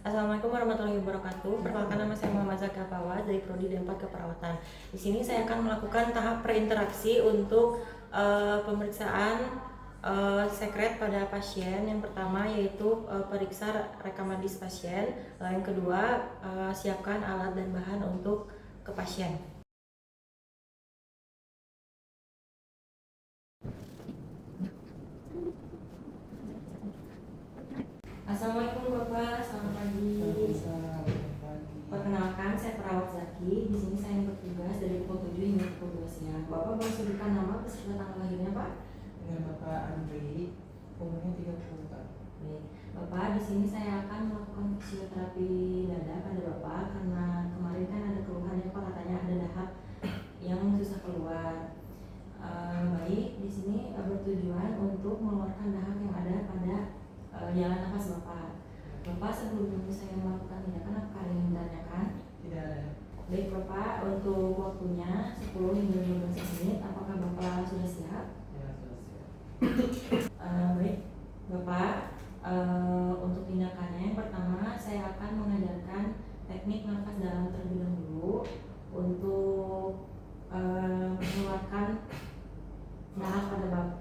Assalamualaikum warahmatullahi wabarakatuh. Perkenalkan, nama saya Muhammad Zaka Fawaz dari Prodi D4 Keperawatan. Di sini saya akan melakukan tahap preinteraksi untuk pemeriksaan sekret pada pasien. Yang pertama yaitu periksa rekam medis pasien. Yang kedua, siapkan alat dan bahan untuk ke pasien. Assalamualaikum Bapak, selamat pagi. Perkenalkan, saya perawat Zaki. Di sini saya bertugas dari pukul 7 hingga pukul 2 siang. Bapak boleh sebutkan nama beserta tanggal lahirnya, Pak? Dengan Bapak Andri, umurnya 30 Pak. Baik. Bapak, di sini saya akan melakukan fisioterapi dada pada Bapak karena kemarin kan ada keluhan ya Pak, katanya ada dahak yang susah keluar. Baik, di sini bertujuan untuk mengeluarkan dahak yang ada pada jalan nafas Bapak. Bapak, sebelum saya melakukan tindakan, apakah ada yang ditanyakan? Tidak ada. Baik Bapak, untuk waktunya 10 hingga 15 menit, apakah Bapak sudah siap? Ya, sudah siap. Baik Bapak, untuk tindakannya yang pertama saya akan mengajarkan teknik nafas dalam terlebih dahulu untuk mengeluarkan dahak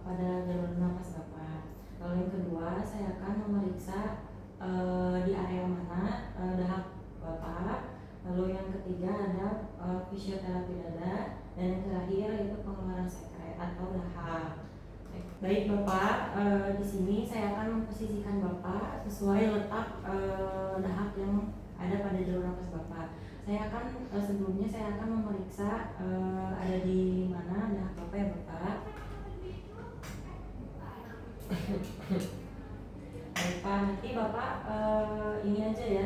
pada jalur nafas Bapak. Lalu yang kedua, saya akan memeriksa di area mana dahak Bapak. Lalu yang ketiga ada fisioterapi dada, dan yang terakhir yaitu pengeluaran sekret atau dahak. Baik Bapak, di sini saya akan memposisikan Bapak sesuai letak dahak yang ada pada jalur nafas Bapak. Saya akan sebelumnya saya akan memeriksa ada di mana dahak Bapak ya Bapak. Baik Pak, nanti Bapak ini aja ya,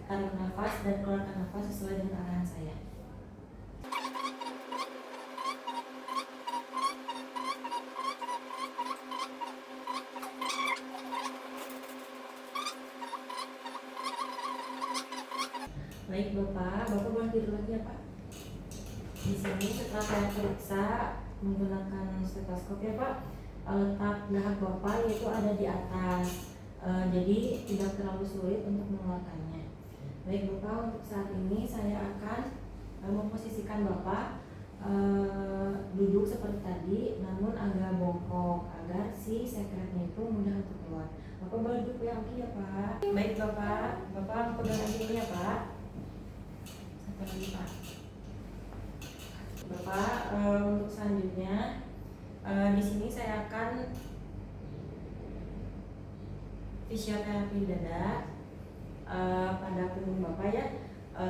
tarik nafas dan keluarkan nafas sesuai dengan arahan saya. Baik Bapak boleh tidur lagi ya Pak. Di sini setelah saya periksa menggunakan stetoskop ya Pak, letak dahak Bapak yaitu ada di atas, jadi tidak terlalu sulit untuk mengeluarkannya. Baik Bapak, untuk saat ini saya akan memposisikan Bapak duduk seperti tadi, namun agak bongkok agar si sekretnya itu mudah untuk keluar. Bapak boleh duduk ya, oke ya Pak. Baik Bapak pegang ini ya Pak. Satu lagi Pak. Bapak, untuk selanjutnya di sini saya akan fisioterapi dada pada punggung Bapak ya,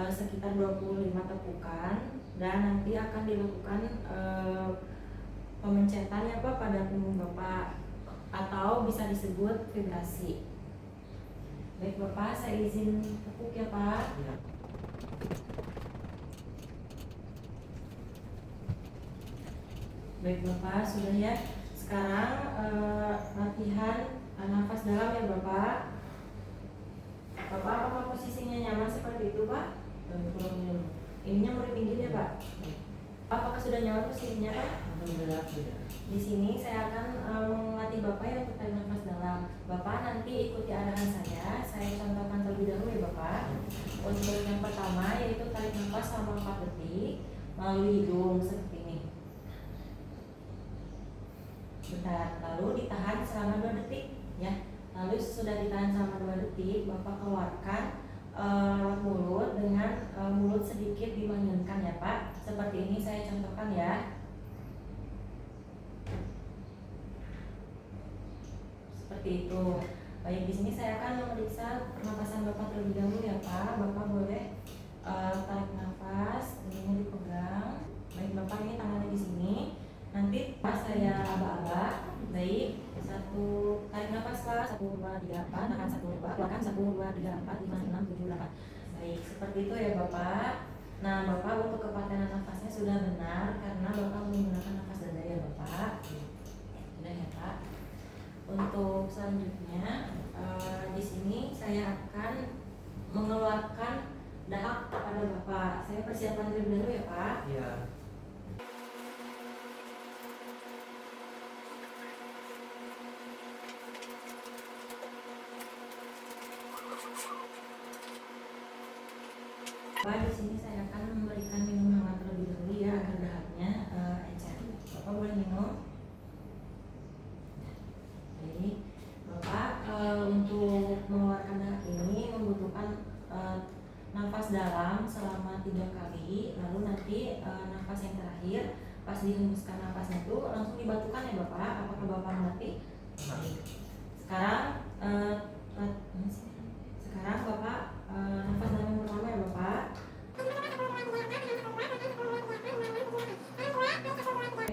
sekitar 25 tepukan, dan nanti akan dilakukan pemencetan ya Pak pada punggung Bapak, atau bisa disebut vibrasi. Baik Bapak, saya izin tepuk ya Pak. Ya. Baik Bapak, sudah ya. Sekarang latihan nafas dalam ya Bapak. Bapak, apakah posisinya nyaman seperti itu Pak? Ininya murid pinggir ya Pak. Apakah sudah nyaman posisinya Pak? Di sini saya akan melatih Bapak ya untuk tarik nafas dalam. Bapak nanti ikuti arahan saya contohkan terlebih dahulu ya Bapak. Untuk yang pertama yaitu tarik nafas selama 4 detik melalui hidung seperti ini. Bentar, lalu ditahan selama 2 detik ya. Lalu sudah ditahan selama 2 detik, Bapak keluarkan lewat mulut dengan mulut sedikit dimanjangkan ya Pak. Seperti ini saya contohkan ya. Seperti itu. Baik, di sini saya akan memeriksa pernapasan Bapak terlebih dahulu ya Pak. Bapak boleh tarik nafas, ini dipegang. Baik Bapak, ini tangannya di sini. Nanti pas saya aba-aba. Baik, tarik nafas Pak, 1, 2, 3, 4, tahan 1, 2, keluarkan 1, 2, 3, 4, 5, 6, 7, 8. Baik, seperti itu ya Bapak. Nah Bapak, untuk kepatenan nafasnya sudah benar karena Bapak menggunakan nafas dada ya Bapak. Sudah ya Pak. Untuk selanjutnya di sini saya akan mengeluarkan dahak pada Bapak. Saya persiapkan terlebih dahulu ya Pak. Ya. Pak, di sini saya akan memberikan minum hangat terlebih dahulu ya agar dahaknya encer. Bapak boleh minum. Baik, Bapak untuk mengeluarkan dahak ini membutuhkan nafas dalam selama 3 kali, lalu nanti nafas yang terakhir pas dihembuskan nafasnya itu langsung dibatukan ya Bapak. Apakah Bapak mengerti? Sekarang sekarang Bapak nafas dalam yang pertama ya Bapak.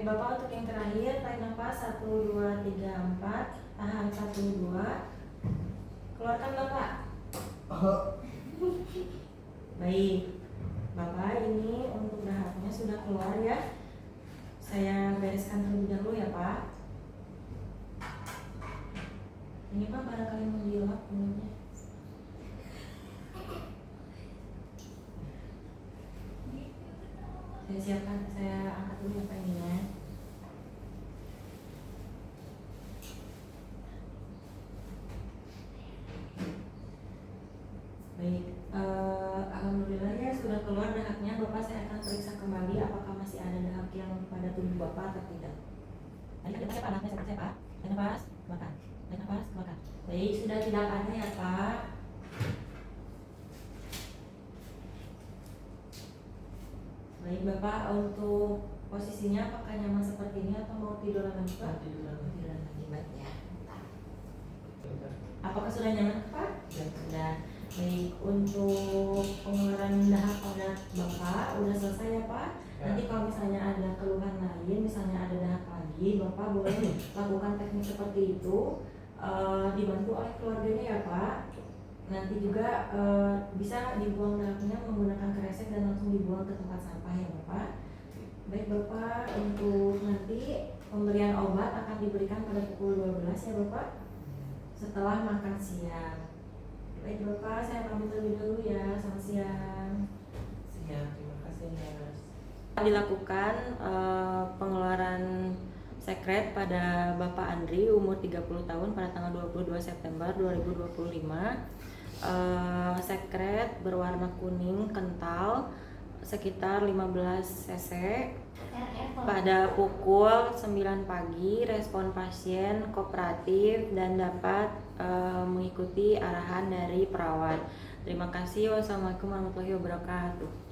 Bapak untuk yang terakhir tarik nafas 1, 2, 3, 4, tahan 1, 2, keluarkan Bapak. Baik, Bapak ini untuk dahaknya sudah keluar ya. Saya bereskan terlebih dahulu ya Pak. Ini Pak barangkali mau dilap mulutnya. Saya siapkan, saya angkat dulu ya Pak ini ya. Baik, alhamdulillah ya sudah keluar dahaknya. Bapak saya akan periksa kembali apakah masih ada dahak yang pada tubuh Bapak atau tidak. Tadi kita Pak, nafas saya Pak. Tarik nafas, keluarkan. Tarik nafas, keluarkan. Baik, sudah tidak ada ya Pak. Baik Bapak, untuk posisinya apakah nyaman seperti ini atau mau tiduran lagi Pak? Tiduran lagi baik ya. Apakah sudah nyaman Pak? Ya. Sudah. Baik, untuk pengeluaran dahak pada Bapak udah selesai ya Pak. Ya. Nanti kalau misalnya ada keluhan lain, misalnya ada dahak lagi, Bapak boleh lakukan teknik seperti itu, dibantu oleh keluarganya ya Pak. Nanti juga bisa dibuang dahaknya menggunakan kresek dan langsung dibuang ke tempat sampah ya Bapak. Baik Bapak, untuk nanti pemberian obat akan diberikan pada pukul 12 ya Bapak, setelah makan siang. Baik Bapak, saya pamit terlebih dahulu ya. Selamat siang. Siap, terima kasih Nurse. Dilakukan pengeluaran sekret pada Bapak Andri umur 30 tahun pada tanggal 22 September 2025. Sekret berwarna kuning kental sekitar 15 cc. Pada pukul 9 pagi, respon pasien kooperatif dan dapat mengikuti arahan dari perawat. Terima kasih. Wassalamualaikum warahmatullahi wabarakatuh.